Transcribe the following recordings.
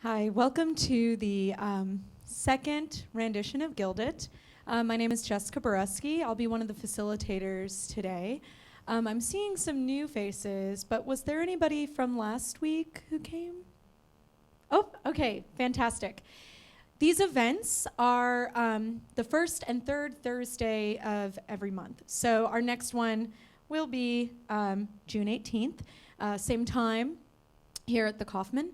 Hi, welcome to the second rendition of GUILDit. My name is Jessica Boreski. I'll be one of the facilitators today. I'm seeing some new faces, but was there anybody from last week who came? Oh, okay, fantastic. These events are the first and third Thursday of every month. So our next one will be June 18th, same time here at the Kaufman.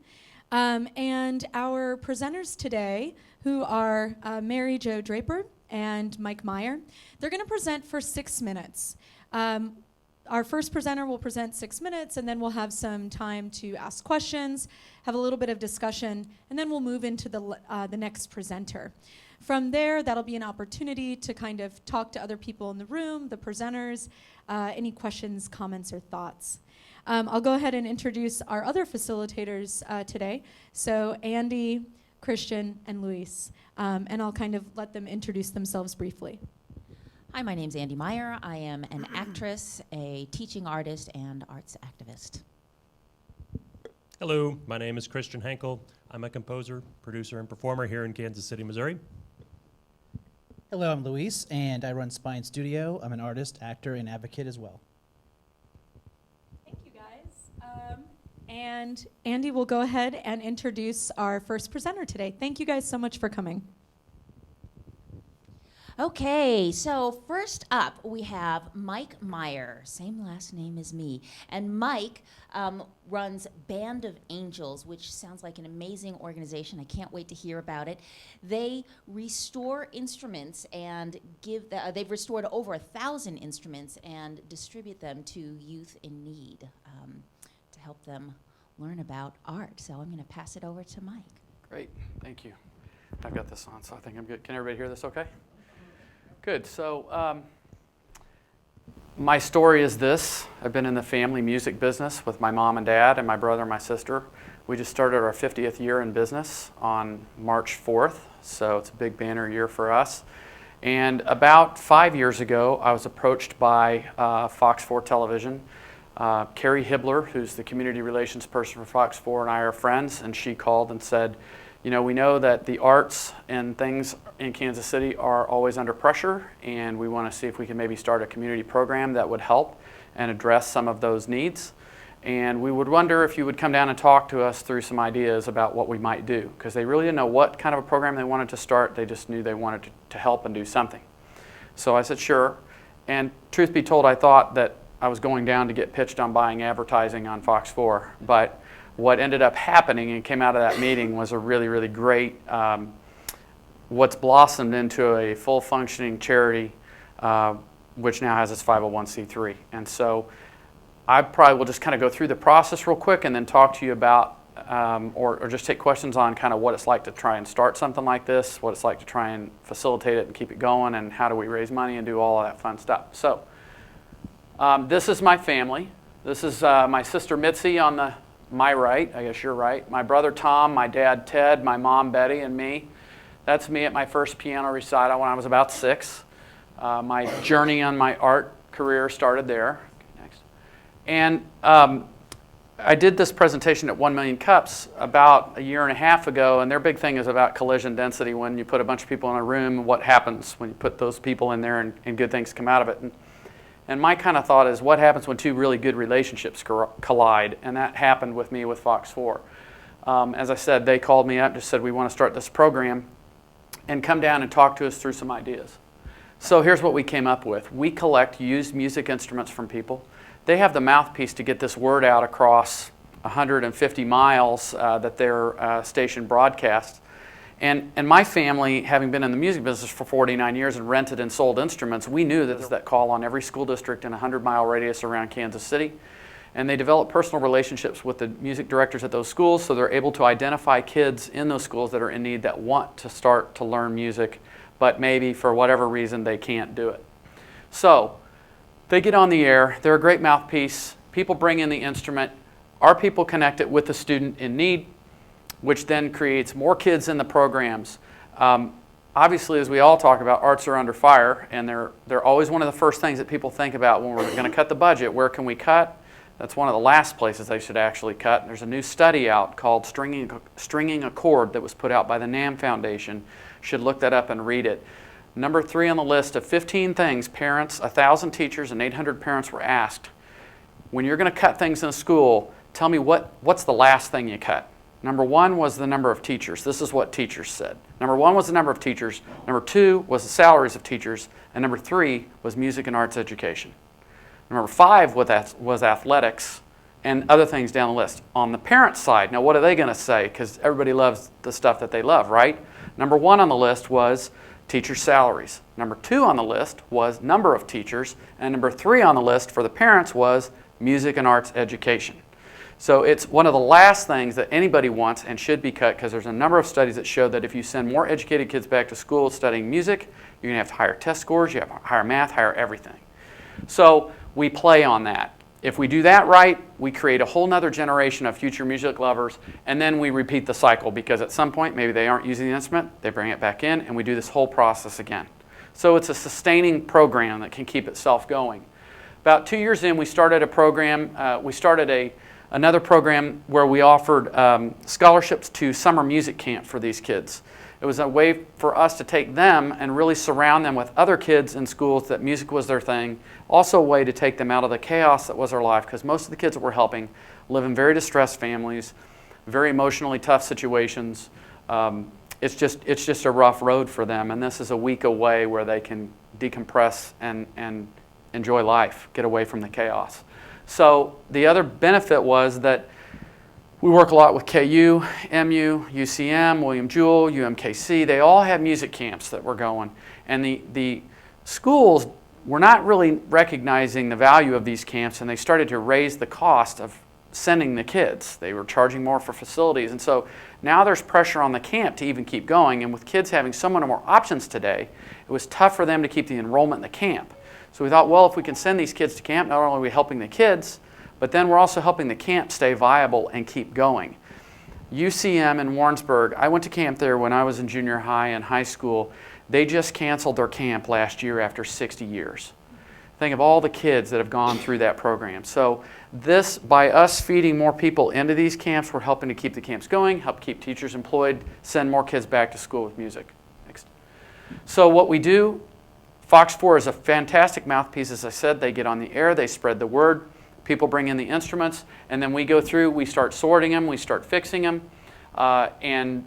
And our presenters today, who are Mary Jo Draper and Mike Meyer, they're going to present for 6 minutes. Our first presenter will present 6 minutes, and then we'll have some time to ask questions, have a little bit of discussion, and then we'll move into the next presenter. From there, that'll be an opportunity to kind of talk to other people in the room, the presenters, any questions, comments, or thoughts. I'll go ahead and introduce our other facilitators today. So Andy, Christian, and Luis. And I'll kind of let them introduce themselves briefly. Hi, my name's Andy Meyer. I am an actress, a teaching artist, and arts activist. Hello, my name is Christian Henkel. I'm a composer, producer, and performer here in Kansas City, Missouri. Hello, I'm Luis, and I run Spine Studio. I'm an artist, actor, and advocate as well. Thank you, guys. And Andy will go ahead and introduce our first presenter today. Thank you guys so much for coming. Okay, so first up we have Mike Meyer, same last name as me. And Mike runs Band of Angels, which sounds like an amazing organization. I can't wait to hear about it. They restore instruments and they've restored over 1,000 instruments and distribute them to youth in need to help them learn about art. So I'm going to pass it over to Mike. Great, thank you. I've got this on, so I think I'm good. Can everybody hear this okay? Good. So my story is this. I've been in the family music business with my mom and dad and my brother and my sister. We just started our 50th year in business on March 4th, so it's a big banner year for us. And about 5 years ago, I was approached by Fox 4 Television. Carrie Hibbler, who's the community relations person for Fox 4, and I are friends, and she called and said, you know, we know that the arts and things in Kansas City are always under pressure, and we want to see if we can maybe start a community program that would help and address some of those needs. And we would wonder if you would come down and talk to us through some ideas about what we might do, because they really didn't know what kind of a program they wanted to start. They just knew they wanted to help and do something. So I said, sure. And truth be told, I thought that I was going down to get pitched on buying advertising on Fox 4, but what ended up happening and came out of that meeting was a really, really great, what's blossomed into a full functioning charity, which now has its 501c3. And so I probably will just kind of go through the process real quick and then talk to you about, or just take questions on kind of what it's like to try and start something like this, what it's like to try and facilitate it and keep it going, and how do we raise money and do all of that fun stuff. So this is my family. This is my sister Mitzi on my right, I guess you're right. My brother Tom, my dad Ted, my mom Betty, and me. That's me at my first piano recital when I was about 6. My journey on my art career started there. Next. And I did this presentation at 1 Million Cups about a year and a half ago, and their big thing is about collision density. When you put a bunch of people in a room, what happens when you put those people in there and good things come out of it. And my kind of thought is, what happens when two really good relationships collide? And that happened with me with Fox 4. As I said, they called me up, just said, we want to start this program and come down and talk to us through some ideas. So here's what we came up with. We collect used music instruments from people. They have the mouthpiece to get this word out across 150 miles that their station broadcasts. And my family, having been in the music business for 49 years and rented and sold instruments, we knew that there's that call on every school district in a 100-mile radius around Kansas City. And they develop personal relationships with the music directors at those schools, so they're able to identify kids in those schools that are in need that want to start to learn music, but maybe for whatever reason they can't do it. So they get on the air. They're a great mouthpiece. People bring in the instrument. Our people connect it with the student in need, which then creates more kids in the programs. Obviously, as we all talk about, arts are under fire, and they're always one of the first things that people think about when we're going to cut the budget. Where can we cut? That's one of the last places they should actually cut. There's a new study out called Stringing a Chord that was put out by the NAM Foundation. Should look that up and read it. Number 3 on the list of 15 things parents, 1,000 teachers and 800 parents were asked. When you're going to cut things in a school, tell me what's the last thing you cut. Number 1 was the number of teachers. This is what teachers said. Number 1 was the number of teachers. Number 2 was the salaries of teachers. And number 3 was music and arts education. Number 5 was athletics and other things down the list. On the parent side, now what are they going to say? Because everybody loves the stuff that they love, right? Number 1 on the list was teacher salaries. Number 2 on the list was number of teachers. And number 3 on the list for the parents was music and arts education. So it's one of the last things that anybody wants and should be cut, because there's a number of studies that show that if you send more educated kids back to school studying music, you're going to have higher test scores, you have higher math, higher everything. So we play on that. If we do that right, we create a whole nother generation of future music lovers, and then we repeat the cycle, because at some point maybe they aren't using the instrument, they bring it back in, and we do this whole process again. So it's a sustaining program that can keep itself going. About 2 years in, we started a program. Another program where we offered scholarships to summer music camp for these kids. It was a way for us to take them and really surround them with other kids in schools that music was their thing. Also a way to take them out of the chaos that was their life, because most of the kids that we're helping live in very distressed families, very emotionally tough situations. It's just a rough road for them, and this is a week away where they can decompress and enjoy life, get away from the chaos. So the other benefit was that we work a lot with KU, MU, UCM, William Jewell, UMKC. They all have music camps that were going. And the schools were not really recognizing the value of these camps, and they started to raise the cost of sending the kids. They were charging more for facilities. And so now there's pressure on the camp to even keep going. And with kids having so many more options today, it was tough for them to keep the enrollment in the camp. So we thought, well, if we can send these kids to camp, not only are we helping the kids, but then we're also helping the camp stay viable and keep going. UCM in Warrensburg, I went to camp there when I was in junior high and high school. They just canceled their camp last year after 60 years. Think of all the kids that have gone through that program. So this, by us feeding more people into these camps, we're helping to keep the camps going, help keep teachers employed, send more kids back to school with music. Next. So what we do, Fox 4 is a fantastic mouthpiece. As I said, they get on the air, they spread the word, people bring in the instruments, and then we go through, we start sorting them, we start fixing them, and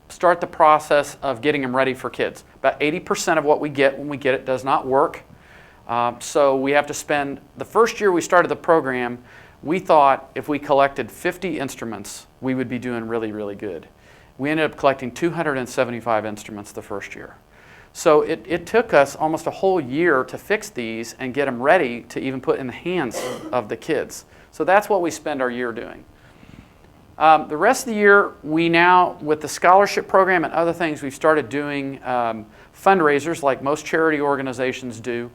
start the process of getting them ready for kids. About 80% of what we get when we get it does not work. So we have to spend, the first year we started the program, we thought if we collected 50 instruments, we would be doing really, really good. We ended up collecting 275 instruments the first year. So it took us almost a whole year to fix these and get them ready to even put in the hands of the kids. So that's what we spend our year doing. The rest of the year, we now, with the scholarship program and other things, we've started doing fundraisers like most charity organizations do.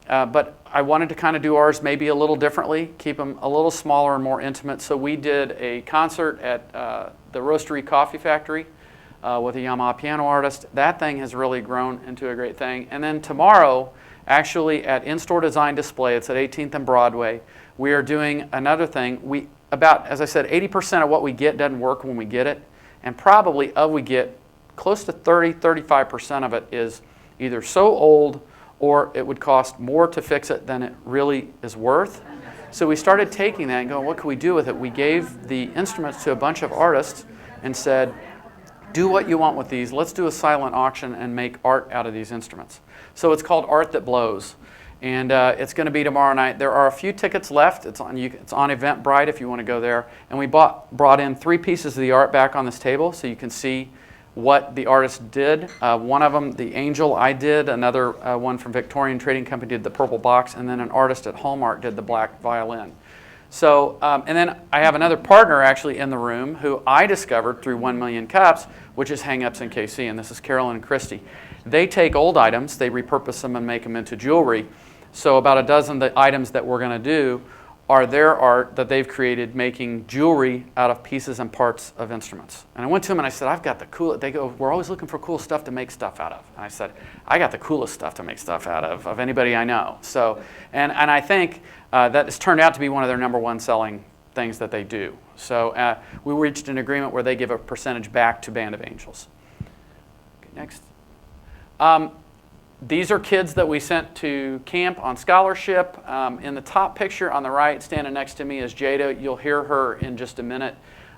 But I wanted to kind of do ours maybe a little differently, keep them a little smaller and more intimate. So we did a concert at the Roastery Coffee Factory with a Yamaha piano artist. That thing has really grown into a great thing. And then tomorrow, actually at In-Store Design Display, it's at 18th and Broadway, we are doing another thing. As I said, 80% of what we get doesn't work when we get it. And probably we get close to 35% of it is either so old or it would cost more to fix it than it really is worth. So we started taking that and going, what can we do with it? We gave the instruments to a bunch of artists and said, do what you want with these. Let's do a silent auction and make art out of these instruments. So it's called Art That Blows. And it's going to be tomorrow night. There are a few tickets left. It's on Eventbrite if you want to go there. And we brought in 3 pieces of the art back on this table so you can see what the artist did. One of them, the angel, I did. Another one from Victorian Trading Company did the purple box. And then an artist at Hallmark did the black violin. So, and then I have another partner actually in the room who I discovered through 1 Million Cups, which is Hang Ups in KC, and this is Carolyn and Christy. They take old items, they repurpose them and make them into jewelry. So about a dozen of the items that we're going to do are their art that they've created making jewelry out of pieces and parts of instruments. And I went to them and I said, I've got the coolest, they go, we're always looking for cool stuff to make stuff out of. And I said, I got the coolest stuff to make stuff out of anybody I know. So, and I think that has turned out to be one of their #1 selling things that they do. So we reached an agreement where they give a percentage back to Band of Angels. Okay, next. These are kids that we sent to camp on scholarship. In the top picture on the right, standing next to me, is Jada. You'll hear her in just a minute.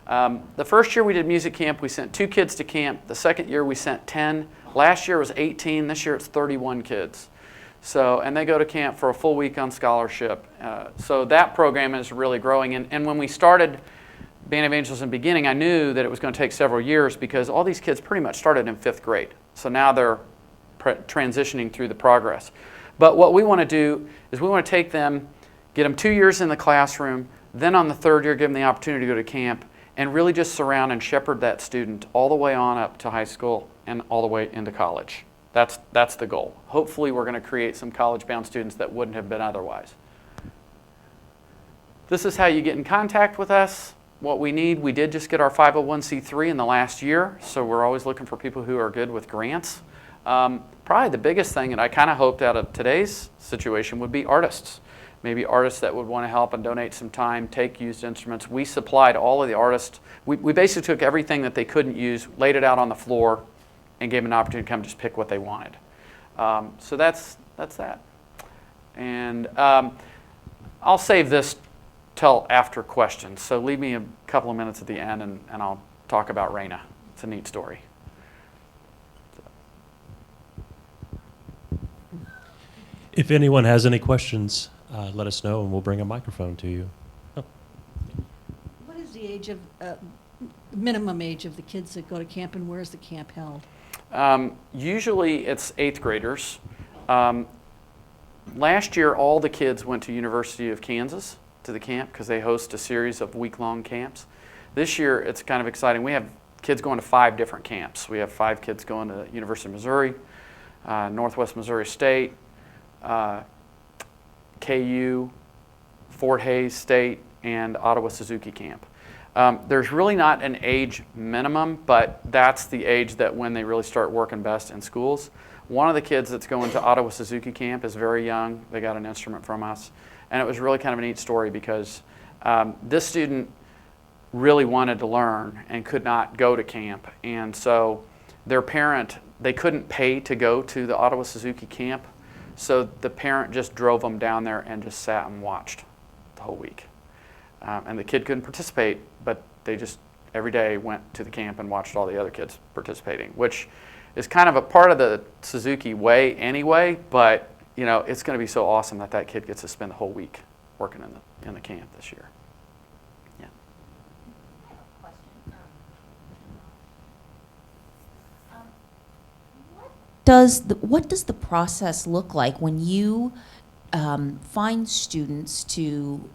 The first year we did music camp, we sent 2 kids to camp. The second year we sent 10. Last year was 18. This year it's 31 kids. So, and they go to camp for a full week on scholarship. So that program is really growing. And when we started Band of Angels in the beginning, I knew that it was going to take several years because all these kids pretty much started in 5th grade. So now they're transitioning through the progress. But what we want to do is we want to take them, get them 2 years in the classroom, then on the 3rd year give them the opportunity to go to camp and really just surround and shepherd that student all the way on up to high school and all the way into college. That's the goal. Hopefully we're going to create some college-bound students that wouldn't have been otherwise. This is how you get in contact with us. What we need, we did just get our 501c3 in the last year, so we're always looking for people who are good with grants. Probably the biggest thing that I kind of hoped out of today's situation would be artists. Maybe artists that would want to help and donate some time, take used instruments. We supplied all of the artists. We basically took everything that they couldn't use, laid it out on the floor, and gave them an opportunity to come just pick what they wanted. So that's that. And I'll save this till after questions. So leave me a couple of minutes at the end, and I'll talk about Raina. It's a neat story. If anyone has any questions, let us know and we'll bring a microphone to you. Oh. What is the age of, minimum age of the kids that go to camp, and where is the camp held? Usually it's 8th graders. Last year all the kids went to University of Kansas to the camp because they host a series of week-long camps. This year it's kind of exciting. We have kids going to 5 different camps. We have 5 kids going to University of Missouri, Northwest Missouri State, KU, Fort Hays State, and Ottawa Suzuki Camp. There's really not an age minimum, but that's the age that when they really start working best in schools. One of the kids that's going to Ottawa Suzuki Camp is very young. They got an instrument from us. And it was really kind of a neat story because this student really wanted to learn and could not go to camp. And so their parent, they couldn't pay to go to the Ottawa Suzuki Camp. So the parent just drove them down there and just sat and watched the whole week. And the kid couldn't participate, but they just every day went to the camp and watched all the other kids participating, which is kind of a part of the Suzuki way anyway, but you know, it's going to be so awesome that that kid gets to spend the whole week working in the camp this year. Yeah. What does the process look like when you find students to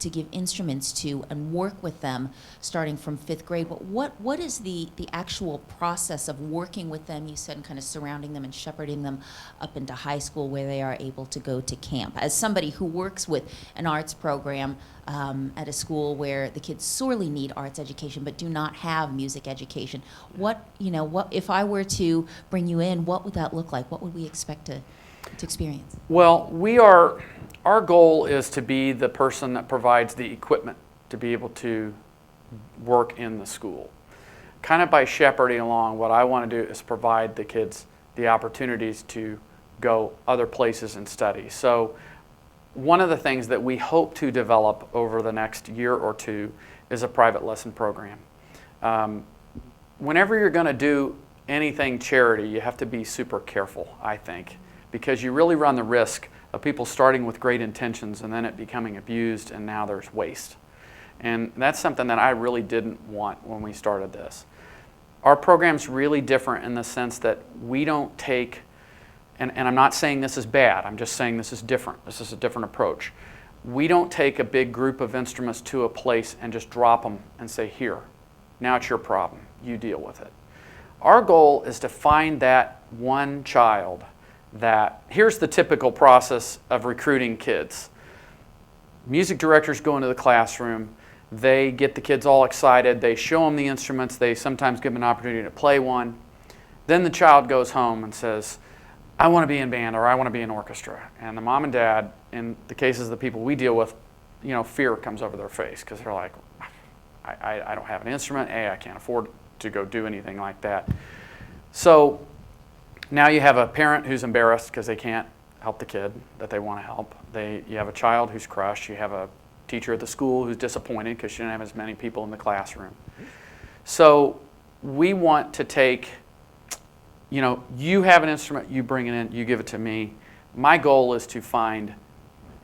give instruments to and work with them starting from 5th grade? But what is the actual process of working with them? You said, and kind of surrounding them and shepherding them up into high school where they are able to go to camp. As somebody who works with an arts program at a school where the kids sorely need arts education but do not have music education, what if I were to bring you in, what would that look like? What would we expect to experience? Well, our goal is to be the person that provides the equipment to be able to work in the school. Kind of by shepherding along, what I want to do is provide the kids the opportunities to go other places and study. So one of the things that we hope to develop over the next year or two is a private lesson program. Whenever you're going to do anything charity, you have to be super careful, I think, because you really run the risk of people starting with great intentions and then it becoming abused and now there's waste. And that's something that I really didn't want when we started this. Our program's really different in the sense that we don't take, and I'm not saying this is bad, I'm just saying this is different. This is a different approach. We don't take a big group of instruments to a place and just drop them and say, here, now it's your problem, you deal with it. Our goal is to find that one child that, here's the typical process of recruiting kids. music directors go into the classroom. They get the kids all excited. They show them the instruments. They sometimes give them an opportunity to play one. Then the child goes home and says, I want to be in band or I want to be in orchestra. And the mom and dad, in the cases of the people we deal with, fear comes over their face because they're like, I don't have an instrument. I can't afford to go do anything like that. So now you have a parent who's embarrassed because they can't help the kid that they want to help. You have a child who's crushed. You have a teacher at the school who's disappointed because she didn't have as many people in the classroom. So we want to take, you have an instrument, you bring it in, you give it to me. My goal is to find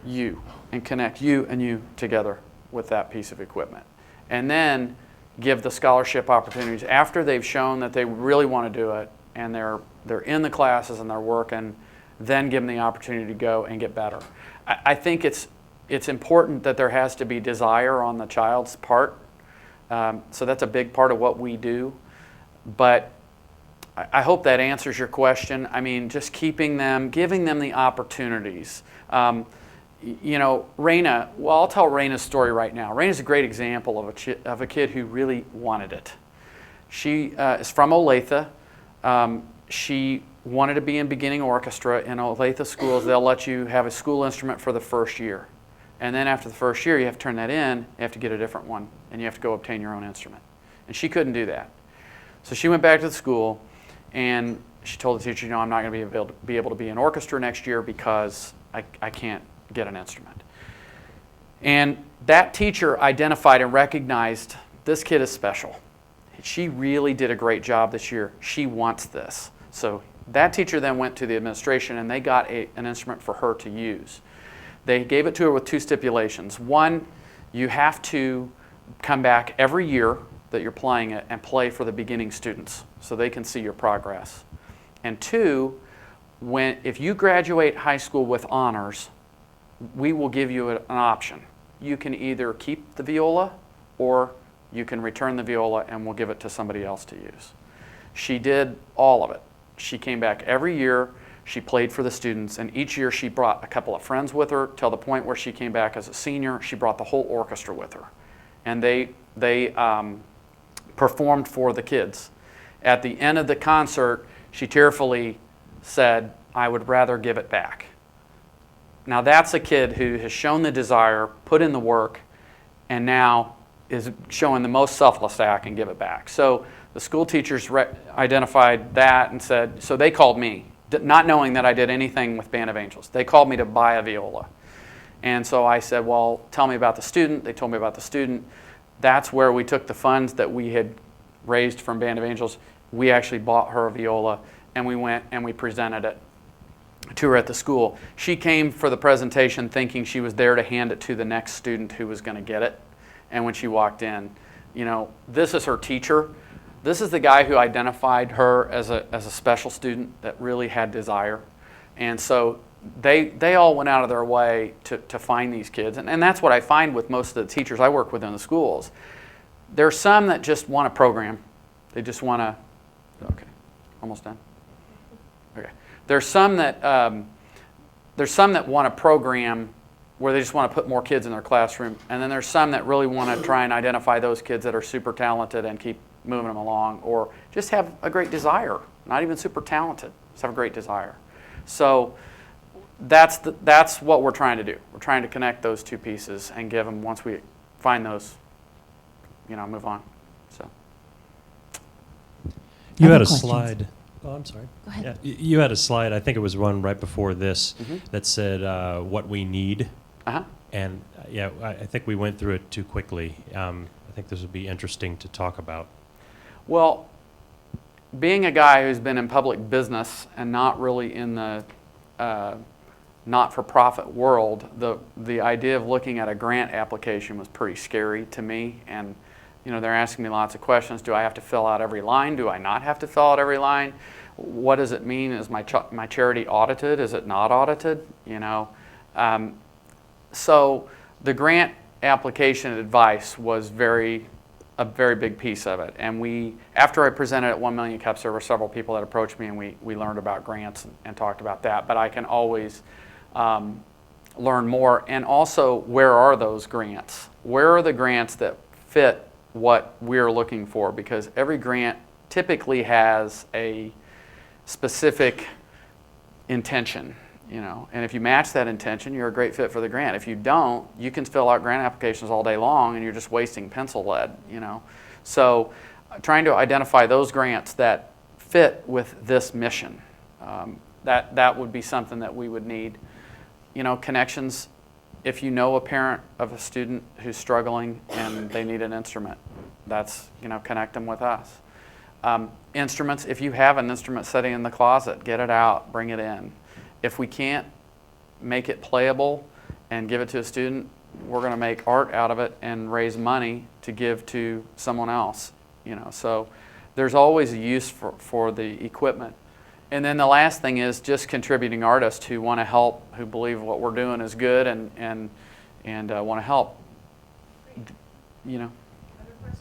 you and connect you and you together with that piece of equipment. And then give the scholarship opportunities after they've shown that they really want to do it and they're in the classes and they're working, then give them the opportunity to go and get better. I think it's important that there has to be desire on the child's part. So that's a big part of what we do. But I hope that answers your question. I mean, just giving them the opportunities. Raina, well, I'll tell Raina's story right now. Raina's a great example of a kid who really wanted it. She is from Olathe. She wanted to be in beginning orchestra. In Olathe schools, they'll let you have a school instrument for the first year. And then after the first year, you have to turn that in, you have to get a different one, and you have to go obtain your own instrument. And she couldn't do that. So she went back to the school, and she told the teacher, I'm not going to be able to be in orchestra next year because I can't get an instrument. And that teacher identified and recognized this kid is special. She really did a great job this year. She wants this. So that teacher then went to the administration, and they got an instrument for her to use. They gave it to her with two stipulations. One, you have to come back every year that you're playing it and play for the beginning students so they can see your progress. And two, if you graduate high school with honors, we will give you an option. You can either keep the viola or you can return the viola and we'll give it to somebody else to use. She did all of it. She came back every year. She played for the students, and each year she brought a couple of friends with her till the point where she came back as a senior. She brought the whole orchestra with her, and they performed for the kids. At the end of the concert, she tearfully said, I would rather give it back. Now that's a kid who has shown the desire, put in the work, and now is showing the most selfless act and give it back. So the school teachers identified that and said, so they called me, not knowing that I did anything with Band of Angels. They called me to buy a viola. And so I said, well, tell me about the student. They told me about the student. That's where we took the funds that we had raised from Band of Angels. We actually bought her a viola, and we went and we presented it to her at the school. She came for the presentation thinking she was there to hand it to the next student who was going to get it. And when she walked in, this is her teacher. This is the guy who identified her as a special student that really had desire. And so they all went out of their way to find these kids. And that's what I find with most of the teachers I work with in the schools. There's some that just want a program. They just want to, okay, almost done? Okay. There's some that want a program where they just want to put more kids in their classroom. And then there's some that really want to try and identify those kids that are super talented and keep moving them along, or just have a great desire, not even super talented, just have a great desire. So that's what we're trying to do. We're trying to connect those two pieces and give them, once we find those, move on. So You Other had a questions? slide. Oh, I'm sorry. Go ahead. Yeah, you had a slide, I think it was one right before this, Mhm. that said what we need. Uh-huh. And I think we went through it too quickly. I think this would be interesting to talk about. Well, being a guy who's been in public business and not really in the not-for-profit world, the idea of looking at a grant application was pretty scary to me. And they're asking me lots of questions. Do I have to fill out every line? Do I not have to fill out every line? What does it mean? Is my charity audited? Is it not audited? So the grant application advice was a very big piece of it. And after I presented at 1 Million Cups, there were several people that approached me, and we learned about grants and talked about that. But I can always learn more. And also, where are those grants? Where are the grants that fit what we're looking for? Because every grant typically has a specific intention, and if you match that intention, you're a great fit for the grant. If you don't, you can fill out grant applications all day long and you're just wasting pencil lead, So trying to identify those grants that fit with this mission, that would be something that we would need. Connections. If you know a parent of a student who's struggling and they need an instrument, that's, connect them with us. Instruments, if you have an instrument sitting in the closet, get it out, bring it in. If we can't make it playable and give it to a student, we're going to make art out of it and raise money to give to someone else. So there's always a use for the equipment. And then the last thing is just contributing artists who want to help, who believe what we're doing is good and want to help. Other questions?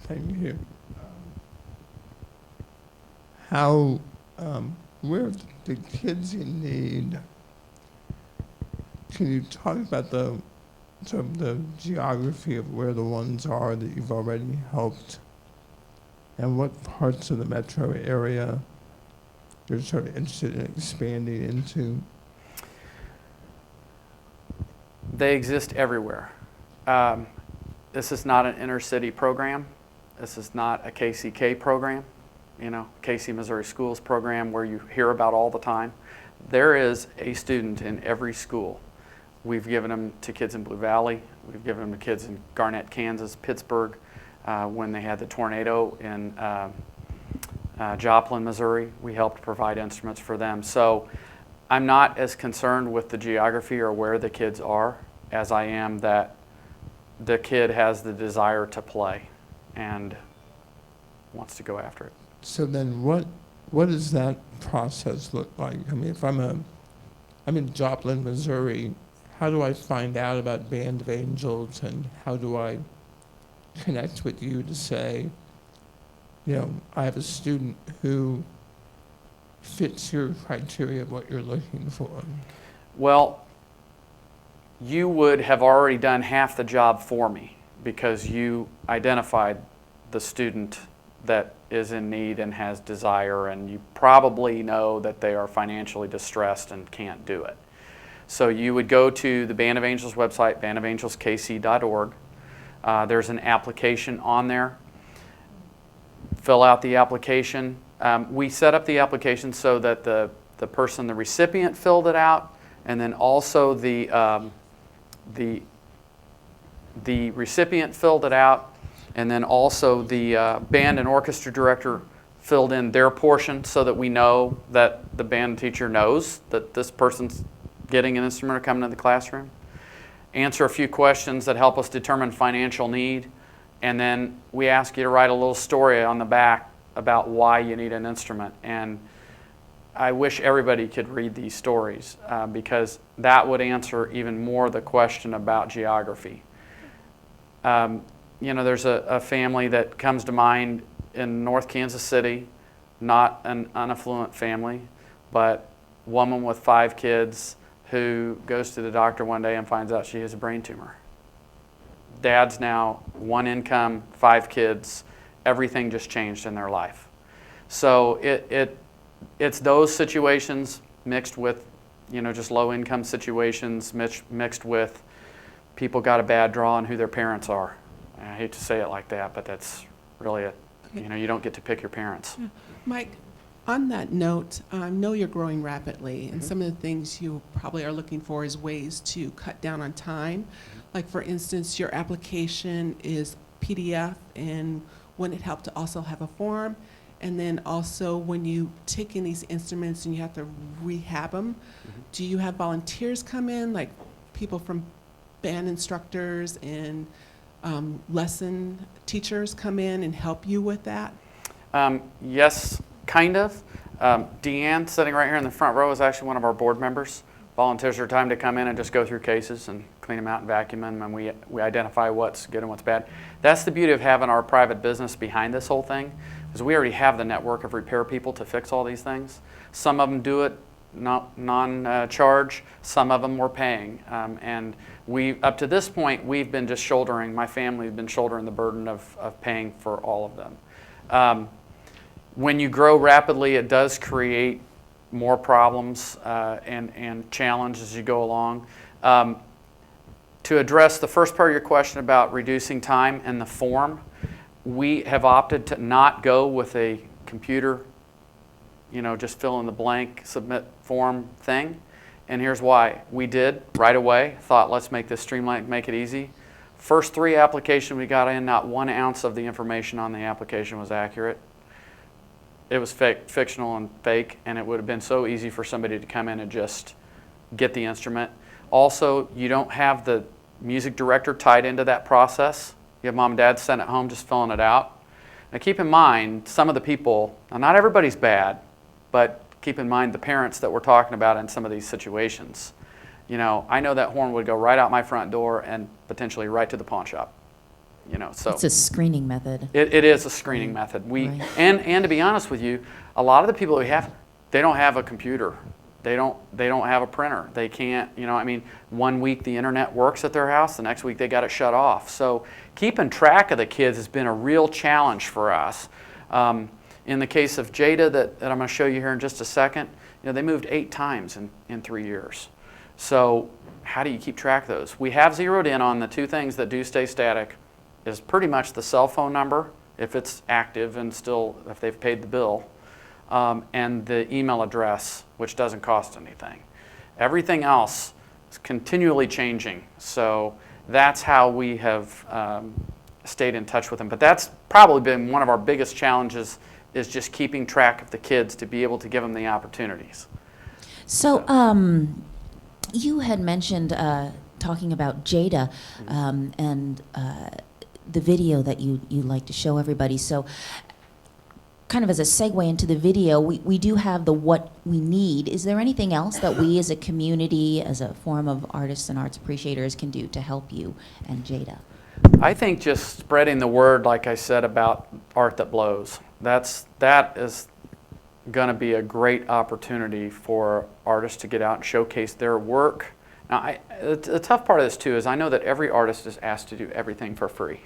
Thank you. How, where the kids in need, can you talk about the geography of where the ones are that you've already helped, and what parts of the metro area you're sort of interested in expanding into? They exist everywhere. This is not an inner city program. This is not a KCK program, KC Missouri Schools program where you hear about all the time. There is a student in every school. We've given them to kids in Blue Valley. We've given them to kids in Garnett, Kansas, Pittsburgh, when they had the tornado in Joplin, Missouri. We helped provide instruments for them. So I'm not as concerned with the geography or where the kids are as I am that the kid has the desire to play and wants to go after it. So then what does that process look like? I mean, if I'm in Joplin, Missouri, how do I find out about Band of Angels, and how do I connect with you to say, I have a student who fits your criteria of what you're looking for? Well, you would have already done half the job for me because you identified the student that is in need and has desire, and you probably know that they are financially distressed and can't do it. So you would go to the Band of Angels website, bandofangelskc.org. There's an application on there. Fill out the application. We set up the application so that the recipient filled it out, and then also the recipient filled it out, and then also the band and orchestra director filled in their portion so that we know that the band teacher knows that this person's getting an instrument or coming to the classroom. Answer a few questions that help us determine financial need, and then we ask you to write a little story on the back about why you need an instrument. And I wish everybody could read these stories because that would answer even more the question about geography. There's a family that comes to mind in North Kansas City, not an unaffluent family, but a woman with 5 kids who goes to the doctor one day and finds out she has a brain tumor. Dad's now 1 income, 5 kids, everything just changed in their life. So it's those situations mixed with, just low income situations mixed with people got a bad draw on who their parents are. I hate to say it like that, but that's really it. Okay. You don't get to pick your parents. Yeah. Mike, on that note, I know you're growing rapidly, and some of the things you probably are looking for is ways to cut down on time. Like, for instance, your application is PDF, and wouldn't it help to also have a form? And then also, when you take in these instruments and you have to rehab them, do you have volunteers come in, like people from band instructors and lesson teachers come in and help you with that? Yes, kind of. Deanne, sitting right here in the front row, is actually one of our board members volunteers their time to come in and just go through cases and clean them out and vacuum them, and we identify what's good and what's bad. That's the beauty of having our private business behind this whole thing, is we already have the network of repair people to fix all these things. Some of them do it non-charge, some of them we're paying. And up to this point, we've been just shouldering, my family has been shouldering the burden of paying for all of them. When you grow rapidly, it does create more problems and challenges as you go along. To address the first part of your question about reducing time and the form, we have opted to not go with a computer, just fill in the blank, submit form thing. And here's why. We did right away, thought let's make this streamlined, make it easy. First 3 applications we got in, not 1 ounce of the information on the application was accurate. It was fictional and fake, and it would have been so easy for somebody to come in and just get the instrument. Also, you don't have the music director tied into that process. You have mom and dad sitting at home just filling it out. Now keep in mind, some of the people, now not everybody's bad, but keep in mind the parents that we're talking about in some of these situations. I know that horn would go right out my front door and potentially right to the pawn shop. So It's a screening method. it is a screening method. Right. And to be honest with you, a lot of the people that we have, they don't have a computer. They don't have a printer. They can't, 1 week the internet works at their house, the next week they got it shut off. So keeping track of the kids has been a real challenge for us. In the case of Jada that I'm going to show you here in just a second, they moved 8 times in 3 years. So how do you keep track of those? We have zeroed in on the 2 things that do stay static, is pretty much the cell phone number, if it's active and still, if they've paid the bill, and the email address, which doesn't cost anything. Everything else is continually changing. So that's how we have stayed in touch with them. But that's probably been one of our biggest challenges, is just keeping track of the kids to be able to give them the opportunities. So, you had mentioned talking about Jada and the video that you like to show everybody. So, kind of as a segue into the video, we do have the what we need. Is there anything else that we as a community, as a forum of artists and arts appreciators, can do to help you and Jada? I think just spreading the word, like I said, about art that blows. That is going to be a great opportunity for artists to get out and showcase their work. Now, the tough part of this too is I know that every artist is asked to do everything for free.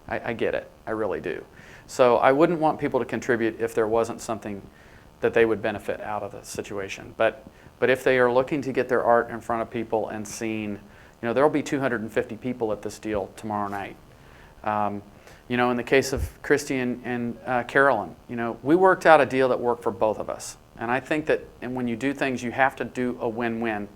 I get it, I really do. So I wouldn't want people to contribute if there wasn't something that they would benefit out of the situation. But if they are looking to get their art in front of people and seen, there will be 250 people at this deal tomorrow night. In the case of Christy and Carolyn, we worked out a deal that worked for both of us. And I think that when you do things, you have to do a win-win.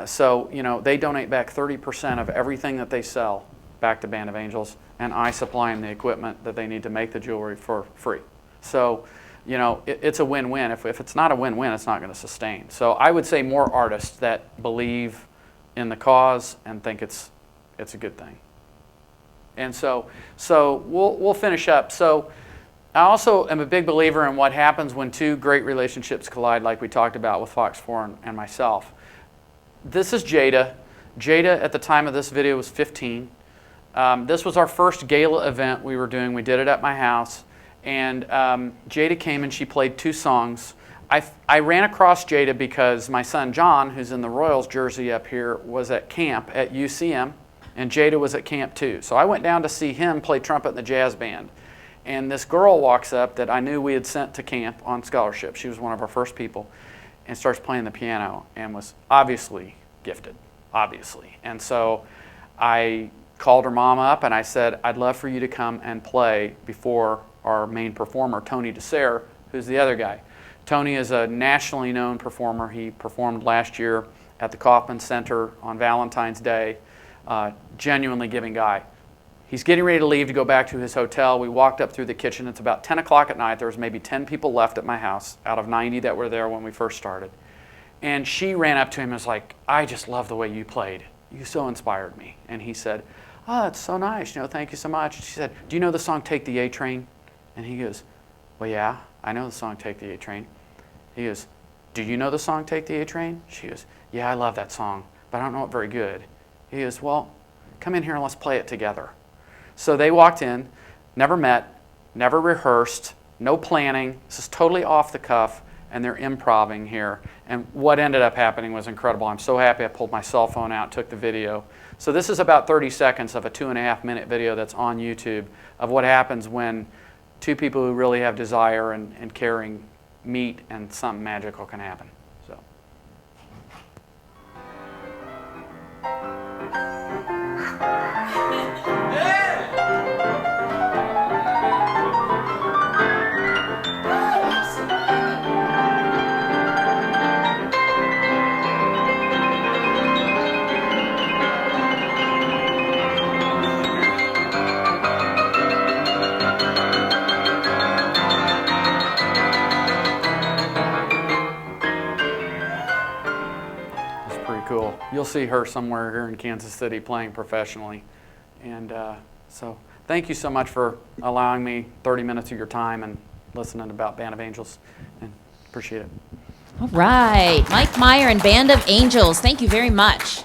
So they donate back 30% of everything that they sell back to Band of Angels, and I supply them the equipment that they need to make the jewelry for free. So, it's a win-win. If it's not a win-win, it's not going to sustain. So I would say more artists that believe in the cause and think it's a good thing. And so we'll finish up. So I also am a big believer in what happens when 2 great relationships collide, like we talked about with Fox 4 and myself. This is Jada. Jada, at the time of this video, was 15. This was our first gala event we were doing. We did it at my house. And Jada came and she played 2 songs. I ran across Jada because my son John, who's in the Royals jersey up here, was at camp at UCM. And Jada was at camp too. So I went down to see him play trumpet in the jazz band. And this girl walks up that I knew we had sent to camp on scholarship. She was one of our first people, and starts playing the piano and was obviously gifted, obviously. And so I called her mom up and I said, I'd love for you to come and play before our main performer, Tony DeSere, who's the other guy. Tony is a nationally known performer. He performed last year at the Kauffman Center on Valentine's Day. Genuinely giving guy. He's getting ready to leave to go back to his hotel. We walked up through the kitchen. It's about 10 o'clock at night. There was maybe 10 people left at my house out of 90 that were there when we first started. And she ran up to him and was like, I just love the way you played. You so inspired me. And he said, oh, it's so nice. Thank you so much. She said, do you know the song Take the A Train? And he goes, well, yeah, I know the song Take the A Train. He goes, do you know the song Take the A Train? She goes, Yeah, I love that song, but I don't know it very good. He goes, well, come in here and let's play it together. So they walked in, never met, never rehearsed, no planning. This is totally off the cuff, and they're improvising here. And what ended up happening was incredible. I'm so happy I pulled my cell phone out, took the video. So this is about 30 seconds of a 2.5-minute video that's on YouTube of what happens when two people who really have desire and caring meet and something magical can happen. So. Cool. You'll see her somewhere here in Kansas City playing professionally. And so thank you so much for allowing me 30 minutes of your time and listening about Band of Angels. And appreciate it. All right, Mike Meyer and Band of Angels, thank you very much.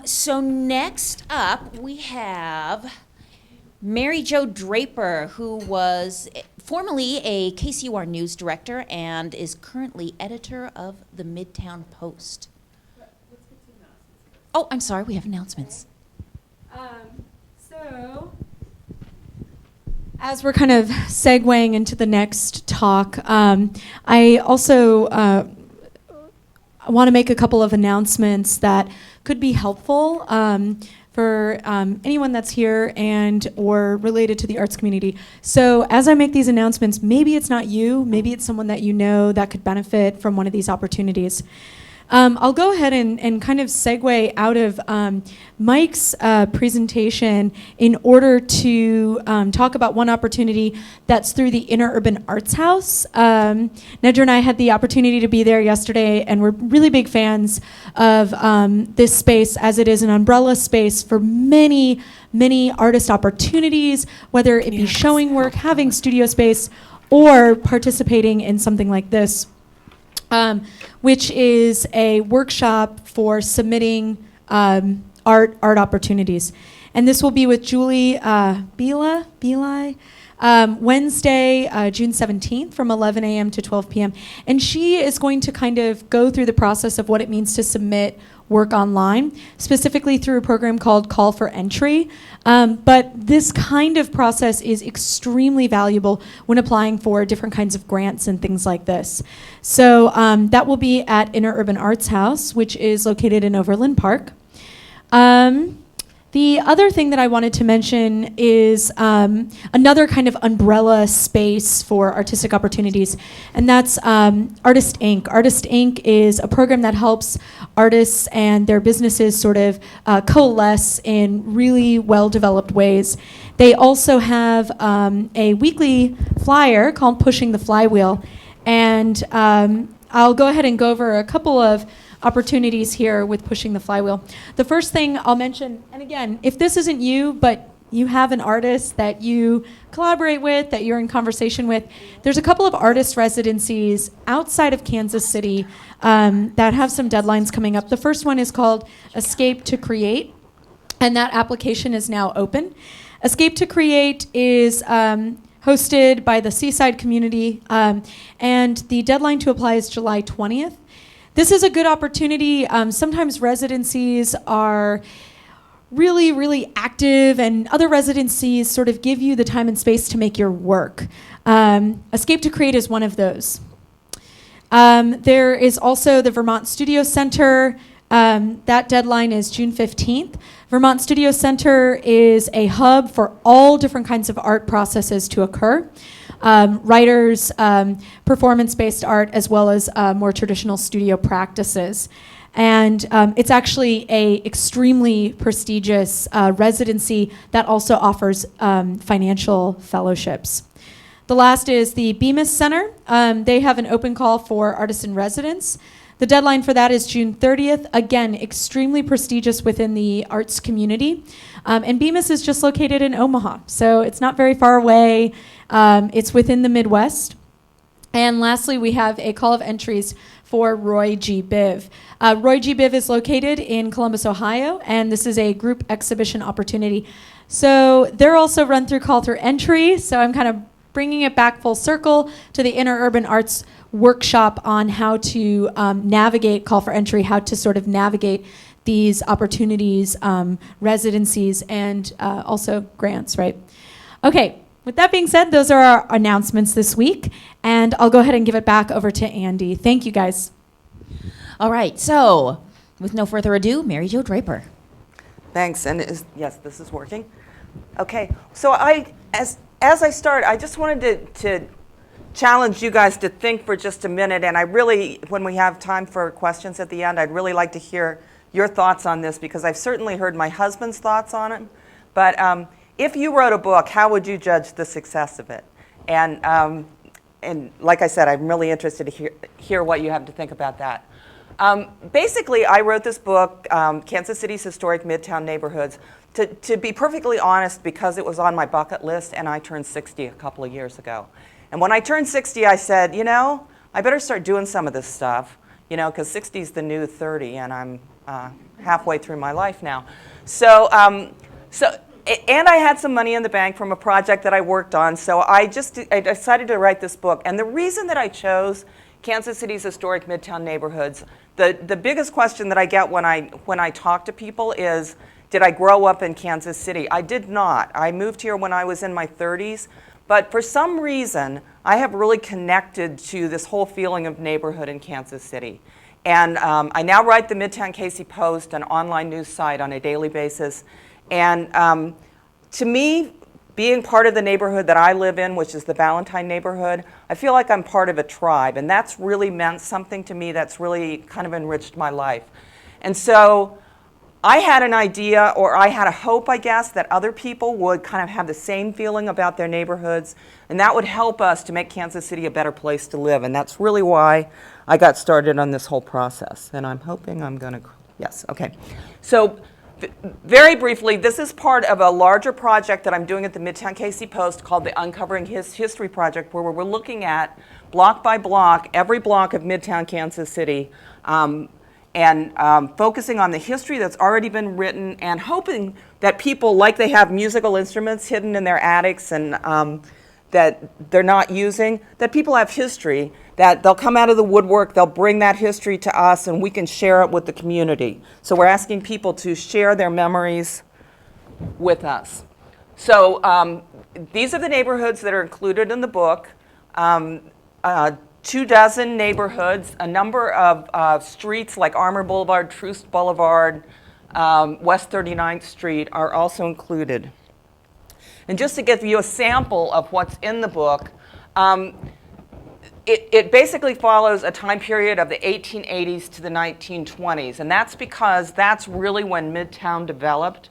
So next up, we have Mary Jo Draper, who was formerly a KCUR news director and is currently editor of the Midtown Post. Oh, I'm sorry, we have announcements. So, as we're kind of segueing into the next talk, I also want to make a couple of announcements that could be helpful for anyone that's here and or related to the arts community. So as I make these announcements, maybe it's not you, maybe it's someone that you know that could benefit from one of these opportunities. I'll go ahead and kind of segue out of Mike's presentation in order to talk about one opportunity that's through the Interurban Arts House. Nedra and I had the opportunity to be there yesterday, and we're really big fans of this space, as it is an umbrella space for many, many artist opportunities, whether it be showing work, having studio space, or participating in something like this. Which is a workshop for submitting art opportunities. And this will be with Julie Beli, Wednesday, June 17th from 11 a.m. to 12 p.m. And she is going to kind of go through the process of what it means to submit work online, specifically through a program called Call for Entry. But this kind of process is extremely valuable when applying for different kinds of grants and things like this. So that will be at Interurban Arts House, which is located in Overland Park. The other thing that I wanted to mention is another kind of umbrella space for artistic opportunities, and that's Artist Inc. Artist Inc. is a program that helps artists and their businesses sort of coalesce in really well-developed ways. They also have a weekly flyer called Pushing the Flywheel, and I'll go ahead and go over a couple of opportunities here with Pushing the Flywheel. The first thing I'll mention, and again, if this isn't you, but you have an artist that you collaborate with, that you're in conversation with, there's a couple of artist residencies outside of Kansas City that have some deadlines coming up. The first one is called Escape to Create, and that application is now open. Escape to Create is hosted by the Seaside community, and the deadline to apply is July 20th. This is a good opportunity. Sometimes residencies are really, really active, and other residencies sort of give you the time and space to make your work. Escape to Create is one of those. There is also the Vermont Studio Center. That deadline is June 15th. Vermont Studio Center is a hub for all different kinds of art processes to occur. Writers, performance-based art, as well as more traditional studio practices. And it's actually a extremely prestigious residency that also offers financial fellowships. The last is the Bemis Center. They have an open call for artists in residence. The deadline for that is June 30th. Again, extremely prestigious within the arts community. And Bemis is just located in Omaha, so it's not very far away. It's within the Midwest. And lastly, we have a call of entries for Roy G. Biv. Roy G. Biv is located in Columbus, Ohio, and this is a group exhibition opportunity. So they're also run through call through entry, so I'm kind of bringing it back full circle to the Interurban Arts workshop on how to navigate call for entry, how to sort of navigate these opportunities, residencies, and also grants, right? Okay, with that being said, those are our announcements this week, and I'll go ahead and give it back over to Andy. Thank you, guys. All right, so with no further ado, Mary Jo Draper. Thanks, and yes, this is working. Okay, so as I start, I just wanted to challenge you guys to think for just a minute, and I really, when we have time for questions at the end, I'd really like to hear your thoughts on this, because I've certainly heard my husband's thoughts on it. But if you wrote a book, how would you judge the success of it? And like I said, I'm really interested to hear what you have to think about that. Basically, I wrote this book, Kansas City's Historic Midtown Neighborhoods, to be perfectly honest, because it was on my bucket list, and I turned 60 a couple of years ago. And when I turned 60, I said, you know, I better start doing some of this stuff, you know, because 60 is the new 30, and I'm halfway through my life now. So, and I had some money in the bank from a project that I worked on, so I decided to write this book. And the reason that I chose Kansas City's Historic Midtown Neighborhoods, the biggest question that I get when I talk to people is, did I grow up in Kansas City? I did not. I moved here when I was in my 30s, but for some reason, I have really connected to this whole feeling of neighborhood in Kansas City. And I now write the Midtown KC Post, an online news site, on a daily basis. And to me, being part of the neighborhood that I live in, which is the Valentine neighborhood, I feel like I'm part of a tribe. And that's really meant something to me. That's really kind of enriched my life. And so I had an idea, or I had a hope, I guess, that other people would kind of have the same feeling about their neighborhoods, and that would help us to make Kansas City a better place to live. And that's really why I got started on this whole process. And I'm hoping I'm going to, yes, okay. So very briefly, this is part of a larger project that I'm doing at the Midtown KC Post called the Uncovering His History Project, where we're looking at block by block, every block of Midtown Kansas City, and focusing on the history that's already been written, and hoping that people, like they have musical instruments hidden in their attics and that they're not using, that people have history, that they'll come out of the woodwork, they'll bring that history to us, and we can share it with the community. So we're asking people to share their memories with us. So these are the neighborhoods that are included in the book. 24 neighborhoods, a number of streets like Armour Boulevard, Troost Boulevard, West 39th Street are also included. And just to give you a sample of what's in the book, it basically follows a time period of the 1880s to the 1920s, and that's because that's really when Midtown developed.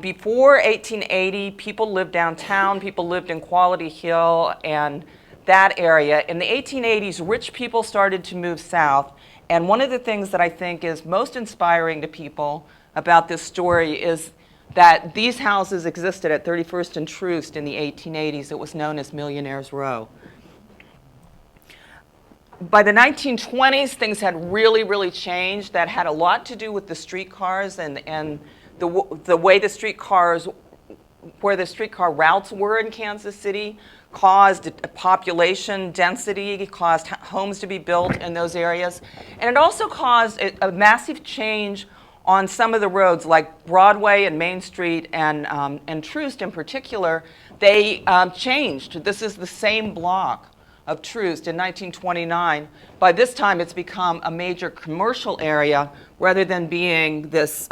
Before 1880, people lived downtown, people lived in Quality Hill and that area. In the 1880s, rich people started to move south, and one of the things that I think is most inspiring to people about this story is that these houses existed at 31st and Troost in the 1880s. It was known as Millionaires Row. By the 1920s, things had really, really changed. That had a lot to do with the streetcars and the way the streetcars, where the streetcar routes were in Kansas City, caused a population density, caused homes to be built in those areas. And it also caused a massive change on some of the roads, like Broadway and Main Street and Troost in particular. They changed. This is the same block of Troost in 1929. By this time, it's become a major commercial area rather than being this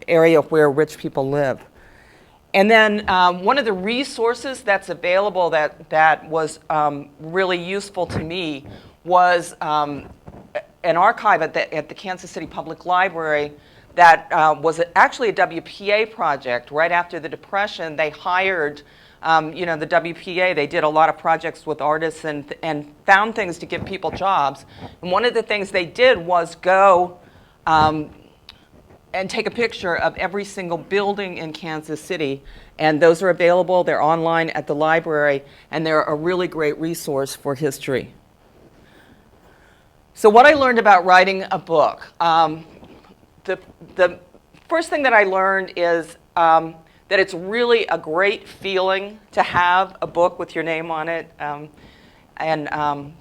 area where rich people live. And then one of the resources that's available that was really useful to me was an archive at the Kansas City Public Library that was actually a WPA project. Right after the Depression, they hired the WPA. They did a lot of projects with artists and found things to give people jobs. And one of the things they did was go and take a picture of every single building in Kansas City. And those are available. They're online at the library, and they're a really great resource for history. So what I learned about writing a book, the first thing that I learned is that it's really a great feeling to have a book with your name on it, and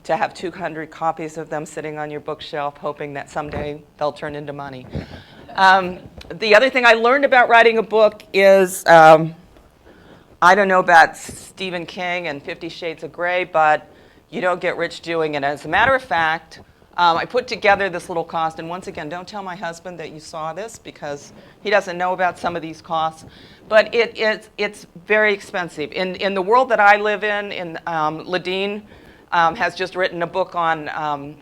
to have 200 copies of them sitting on your bookshelf, hoping that someday they'll turn into money. The other thing I learned about writing a book is, I don't know about Stephen King and 50 Shades of Grey, but you don't get rich doing it. As a matter of fact, I put together this little cost, and once again, don't tell my husband that you saw this because he doesn't know about some of these costs, but it's very expensive. In the world that I live in Ladine has just written a book on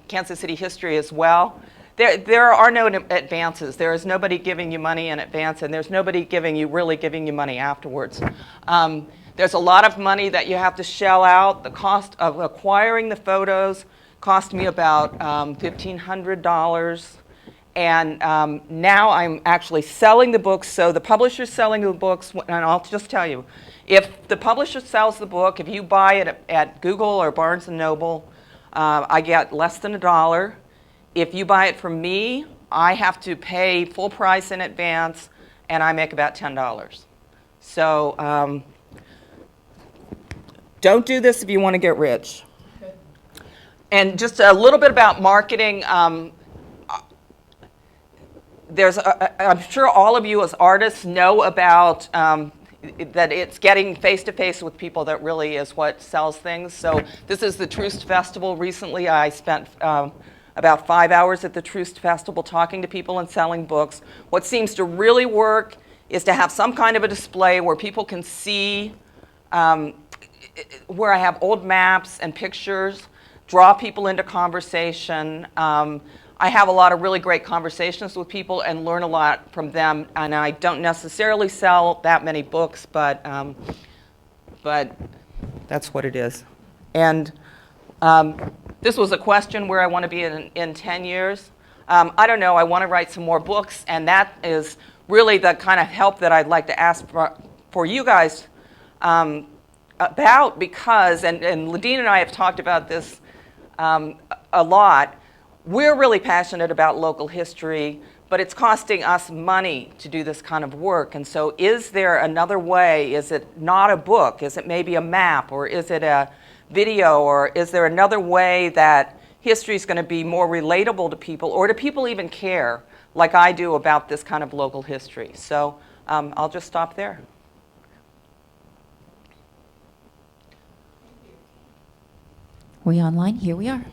Kansas City history as well. There are no advances. There is nobody giving you money in advance, and there's nobody really giving you money afterwards. There's a lot of money that you have to shell out. The cost of acquiring the photos cost me about $1,500. And now I'm actually selling the books. So the publisher's selling the books, and I'll just tell you, if the publisher sells the book, if you buy it at Google or Barnes & Noble, I get less than $1. If you buy it from me, I have to pay full price in advance, and I make about $10. So don't do this if you want to get rich. And just a little bit about marketing. I'm sure all of you as artists know about that it's getting face-to-face with people that really is what sells things. So this is the Troost Festival. Recently, I spent about 5 hours at the Troost Festival talking to people and selling books. What seems to really work is to have some kind of a display where people can see, where I have old maps and pictures, draw people into conversation. I have a lot of really great conversations with people and learn a lot from them, and I don't necessarily sell that many books, but that's what it is. And this was a question where I want to be in 10 years. I don't know, I want to write some more books, and that is really the kind of help that I'd like to ask for you guys about, because, and Ladine and I have talked about this a lot, we're really passionate about local history, but it's costing us money to do this kind of work. And so is there another way? Is it not a book? Is it maybe a map? Or is it a video? Or is there another way that history is going to be more relatable to people? Or do people even care, like I do, about this kind of local history? So I'll just stop there. We online? Here we are.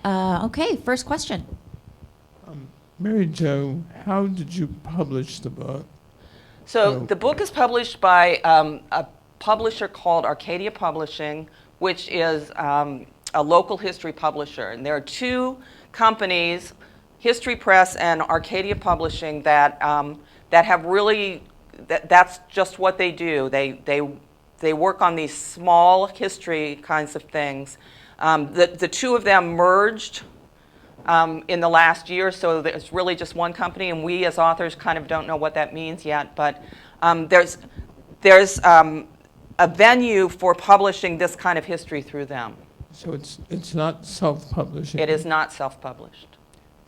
Okay, first question. Mary Jo, how did you publish the book? So the book is published by a publisher called Arcadia Publishing, which is a local history publisher. And there are two companies, History Press and Arcadia Publishing, that have really, that's just what they do. They work on these small history kinds of things. The two of them merged in the last year, so there's really just one company, and we as authors kind of don't know what that means yet, but there's a venue for publishing this kind of history through them. So it's not self-publishing? It is not self-published.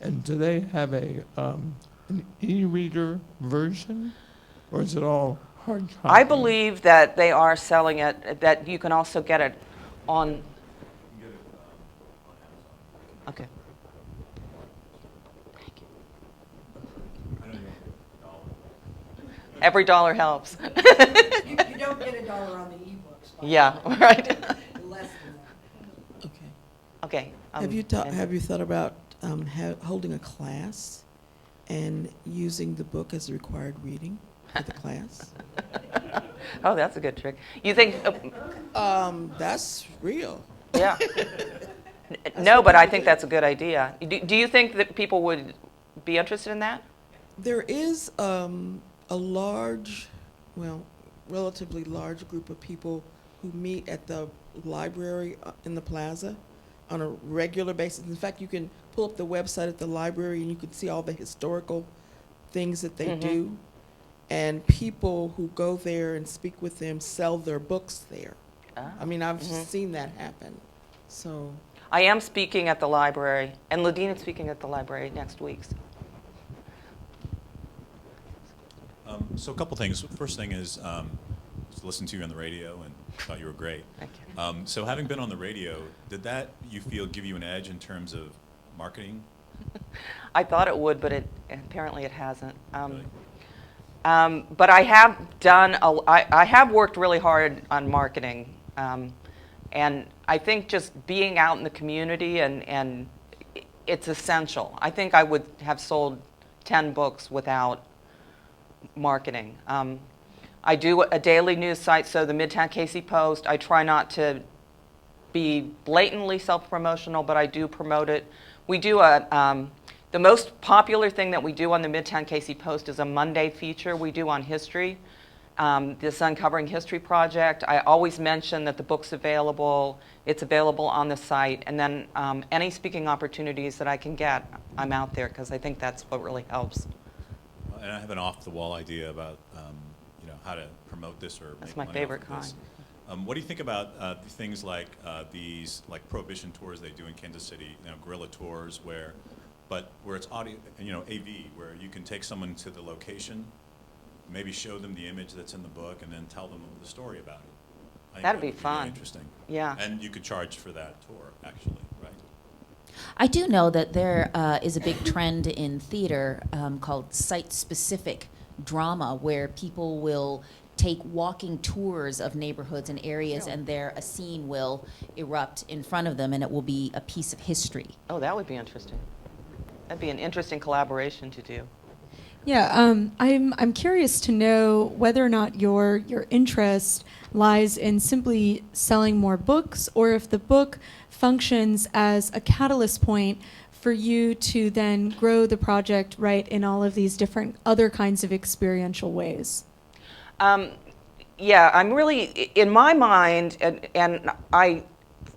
And do they have an e-reader version, or is it all hard copy? I believe that they are selling it, that you can also get it on. Okay. Thank you. Every dollar helps. You don't get $1 on the e-books. Yeah, right. Less than that. Okay. Okay. Have you thought about holding a class and using the book as required reading for the class? Oh, that's a good trick. You think? That's real. Yeah. No, but I think that's a good idea. Do you think that people would be interested in that? There is a large, well, relatively large group of people who meet at the library in the plaza on a regular basis. In fact, you can pull up the website at the library and you can see all the historical things that they do. And people who go there and speak with them sell their books there. Ah. I mean, I've seen that happen. So I am speaking at the library, and Ladina's speaking at the library next week. So a couple things. First thing is, just listened to you on the radio and thought you were great. Thank you. So having been on the radio, did that, you feel, give you an edge in terms of marketing? I thought it would, but apparently it hasn't. Really? But I have done, I have worked really hard on marketing. And I think just being out in the community and it's essential. I think I would have sold 10 books without marketing. I do a daily news site, so the Midtown Casey Post. I try not to be blatantly self-promotional, but I do promote it. We do the most popular thing that we do on the Midtown Casey Post is a Monday feature we do on history. This Uncovering History project. I always mention that the book's available. It's available on the site. And then any speaking opportunities that I can get, I'm out there because I think that's what really helps. And I have an off-the-wall idea about how to promote this or That's make my money favorite off of this. What do you think about things like these prohibition tours they do in Kansas City, guerrilla tours where it's audio, AV, where you can take someone to the location, maybe show them the image that's in the book, and then tell them the story about it. I think That'd be really fun. interesting. Yeah. And you could charge for that tour, actually, right? I do know that there is a big trend in theater called site-specific drama, where people will take walking tours of neighborhoods and areas, and there a scene will erupt in front of them, and it will be a piece of history. Oh, that would be interesting. That'd be an interesting collaboration to do. Yeah, I'm curious to know whether or not your interest lies in simply selling more books, or if the book functions as a catalyst point for you to then grow the project right in all of these different other kinds of experiential ways. Yeah, I'm really, in my mind, and I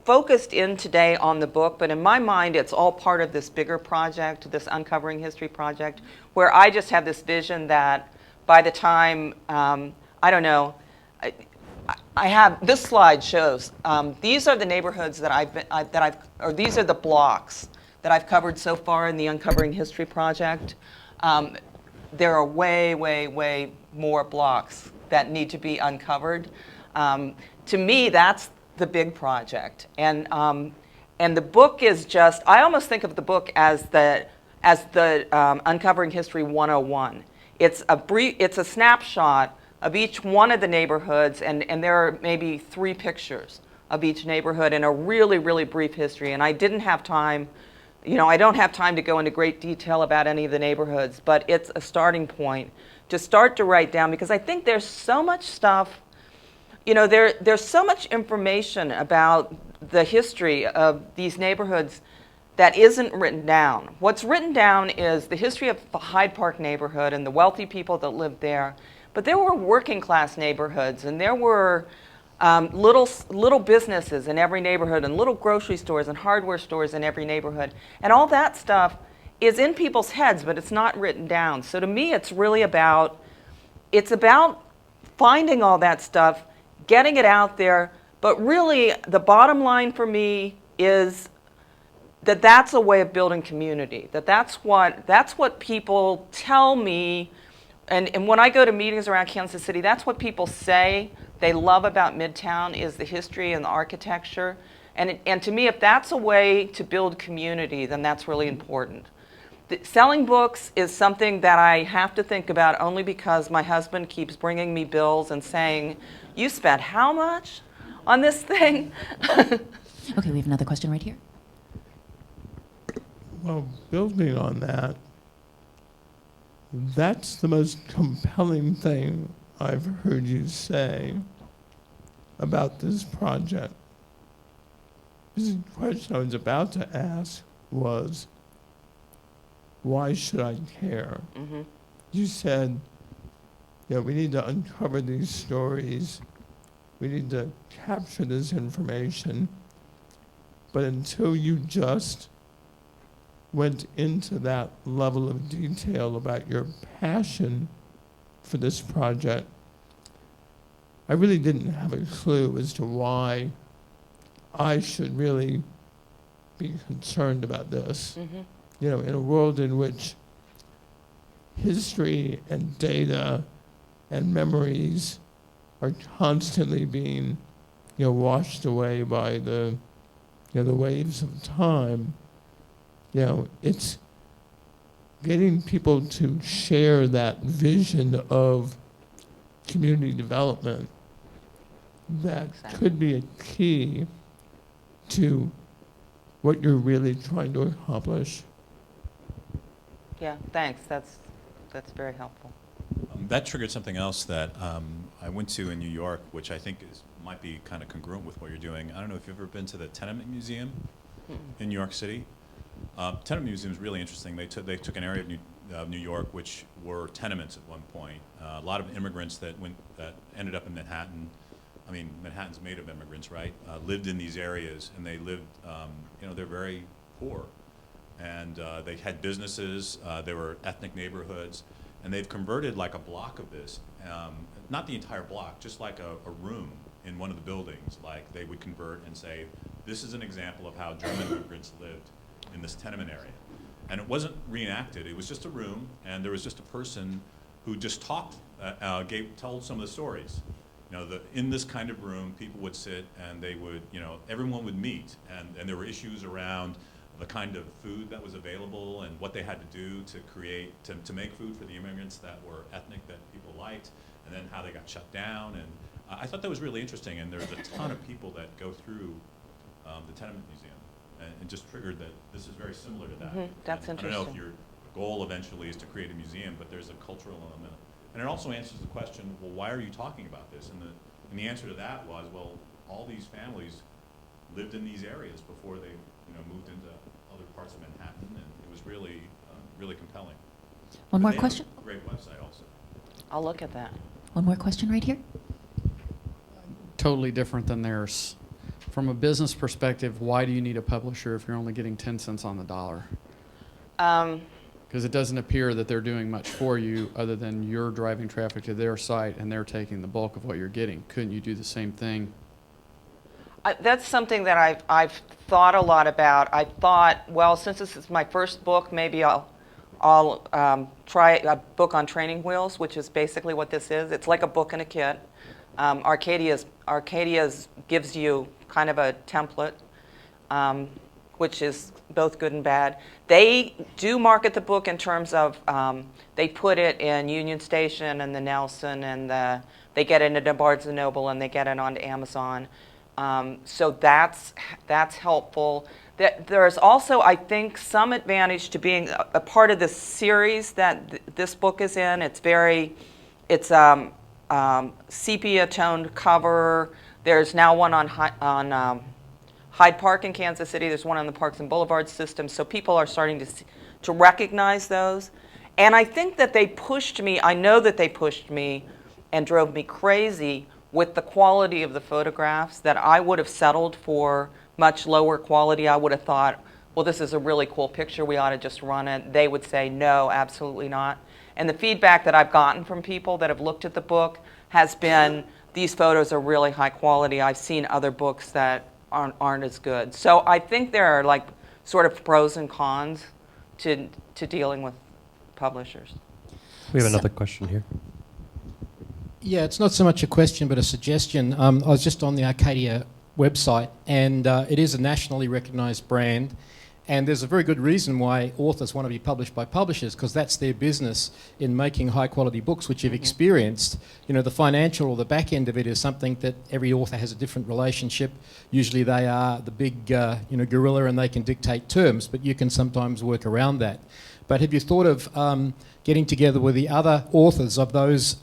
focused in today on the book, but in my mind it's all part of this bigger project, this Uncovering History project, where I just have this vision that by the time, I don't know, I have, this slide shows, these are the neighborhoods that or these are the blocks that I've covered so far in the Uncovering History project. There are way, way, way more blocks that need to be uncovered. To me, that's the big project. And the book is just, I almost think of the book as the Uncovering History 101. It's a snapshot of each one of the neighborhoods, and there are maybe 3 pictures of each neighborhood in a really, really brief history. And I didn't have time, I don't have time to go into great detail about any of the neighborhoods, but it's a starting point to start to write down, because I think there's so much stuff, there's so much information about the history of these neighborhoods that isn't written down. What's written down is the history of the Hyde Park neighborhood and the wealthy people that lived there. But there were working class neighborhoods, and there were little businesses in every neighborhood, and little grocery stores and hardware stores in every neighborhood. And all that stuff is in people's heads, but it's not written down. So to me, it's really about finding all that stuff, getting it out there. But really, the bottom line for me is that that's a way of building community. That's what people tell me. And when I go to meetings around Kansas City, that's what people say they love about Midtown, is the history and the architecture. And to me, if that's a way to build community, then that's really important. Selling books is something that I have to think about only because my husband keeps bringing me bills and saying, "You spent how much on this thing?" Okay, we have another question right here. Well, building on that, that's the most compelling thing I've heard you say about this project. The question I was about to ask was, why should I care? Mm-hmm. You said, we need to uncover these stories, we need to capture this information, but until you just went into that level of detail about your passion for this project, I really didn't have a clue as to why I should really be concerned about this. Mm-hmm. You know, in a world in which history and data and memories are constantly being, washed away by the waves of time, it's getting people to share that vision of community development that could be a key to what you're really trying to accomplish. Yeah, thanks. That's very helpful. That triggered something else that I went to in New York, which I think might be kind of congruent with what you're doing. I don't know if you've ever been to the Tenement Museum in New York City. Tenement Museum is really interesting. They took an area of New York which were tenements at one point. A lot of immigrants that ended up in Manhattan. I mean, Manhattan's made of immigrants, right? Lived in these areas, and they lived. They're very poor, and they had businesses. They were ethnic neighborhoods, and they've converted like a block of this. Not the entire block, just like a room in one of the buildings. Like they would convert and say, "This is an example of how German immigrants lived in this tenement area." And it wasn't reenacted. It was just a room, and there was just a person who just talked, told some of the stories. In this kind of room, people would sit and they would, everyone would meet, and there were issues around the kind of food that was available and what they had to do to create, to make food for the immigrants that were ethnic, that people liked, and then how they got shut down. And I thought that was really interesting, and there's a ton of people that go through the Tenement Museum, and just triggered that this is very similar to that. That's And interesting. I don't know if your goal eventually is to create a museum, but there's a cultural element. And it also answers the question, well, why are you talking about this? And the answer to that was, well, all these families lived in these areas before they moved into other parts of Manhattan, and it was really, really compelling. One But more they have question? a great website also. I'll look at that. One more question right here. Totally different than theirs. From a business perspective, why do you need a publisher if you're only getting 10 cents on the dollar? Because it doesn't appear that they're doing much for you other than you're driving traffic to their site and they're taking the bulk of what you're getting. Couldn't you do the same thing? That's something that I've thought a lot about. I thought, well, since this is my first book, maybe I'll try a book on training wheels, which is basically what this is. It's like a book and a kit. Arcadia's gives you kind of a template, which is both good and bad. They do market the book in terms of they put it in Union Station and the Nelson, and they get it into Barnes & Noble, and they get it onto Amazon. So that's helpful. There's also, I think, some advantage to being a part of this series that this book is in. It's sepia-toned cover. There's now one on Hyde Park in Kansas City. There's one on the Parks and Boulevards system. So people are starting to recognize those. And I think that they pushed me, I know that they pushed me and drove me crazy with the quality of the photographs, that I would have settled for much lower quality. I would have thought, well, this is a really cool picture, we ought to just run it. They would say, no, absolutely not. And the feedback that I've gotten from people that have looked at the book has been, these photos are really high quality. I've seen other books that aren't as good. So I think there are like sort of pros and cons to dealing with publishers. We have another question here. Yeah, it's not so much a question but a suggestion. I was just on the Arcadia website, and it is a nationally recognised brand, and there's a very good reason why authors want to be published by publishers, because that's their business in making high quality books, which you've experienced. The financial or the back end of it is something that every author has a different relationship. Usually they are the big gorilla, and they can dictate terms, but you can sometimes work around that. But have you thought of getting together with the other authors of those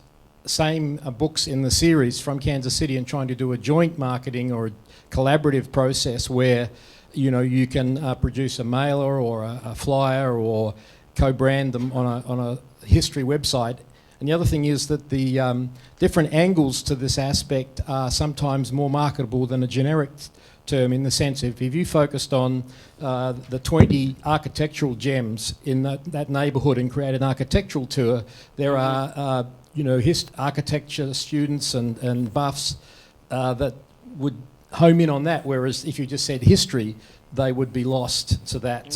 same books in the series from Kansas City and trying to do a joint marketing or a collaborative process where you can produce a mailer or a flyer or co-brand them on a history website? And the other thing is that the different angles to this aspect are sometimes more marketable than a generic term, in the sense of if you focused on the 20 architectural gems in that neighbourhood and create an architectural tour, there are architecture students and buffs that would home in on that, whereas if you just said history, they would be lost to that.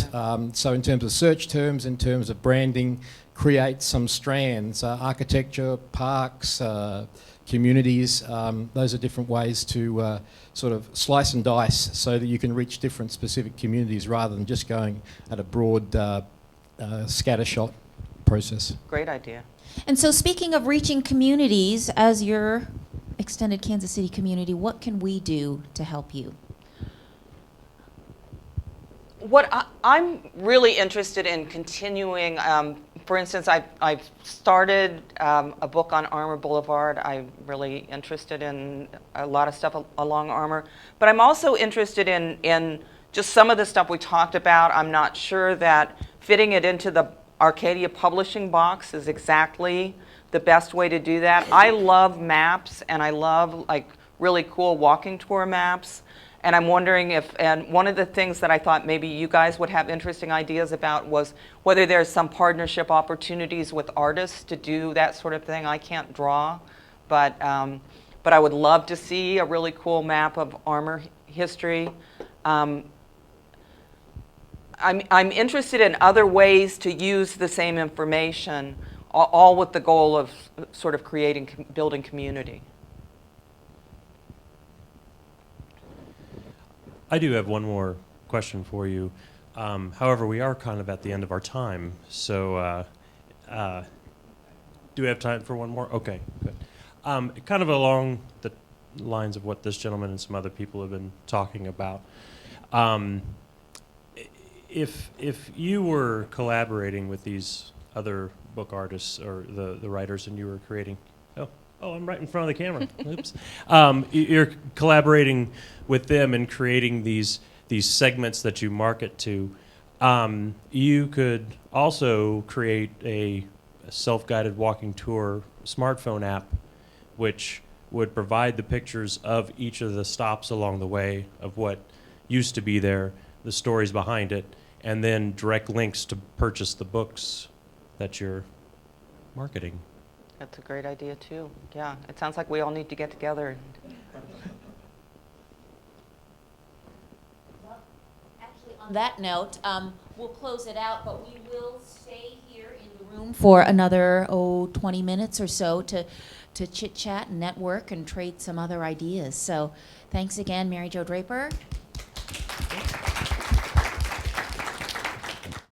So in terms of search terms, in terms of branding, create some strands, architecture, parks, communities. Those are different ways to sort of slice and dice so that you can reach different specific communities rather than just going at a broad scattershot process. Great idea. And so, speaking of reaching communities, as your extended Kansas City community, what can we do to help you? What I'm really interested in continuing, for instance, I've started a book on Armour Boulevard. I'm really interested in a lot of stuff along Armour. But I'm also interested in just some of the stuff we talked about. I'm not sure that fitting it into the Arcadia publishing box is exactly the best way to do that. I love maps, and I love like really cool walking tour maps. And I'm wondering if, and one of the things that I thought maybe you guys would have interesting ideas about was whether there's some partnership opportunities with artists to do that sort of thing. I can't draw, but I would love to see a really cool map of Armour history. I'm interested in other ways to use the same information, all with the goal of sort of building community. I do have one more question for you. However, we are kind of at the end of our time, so do we have time for one more? Okay, good. Kind of along the lines of what this gentleman and some other people have been talking about. If you were collaborating with these other book artists or the writers, and you were creating, oh, I'm right in front of the camera. Oops. You're collaborating with them and creating these segments that you market to. You could also create a self-guided walking tour smartphone app, which would provide the pictures of each of the stops along the way of what used to be there, the stories behind it, and then direct links to purchase the books that you're marketing. That's a great idea too. Yeah, it sounds like we all need to get together. Well, actually, on that note, we'll close it out, but we will stay here in the room for another 20 minutes or so to chit-chat and network and trade some other ideas. So thanks again, Mary Jo Draper.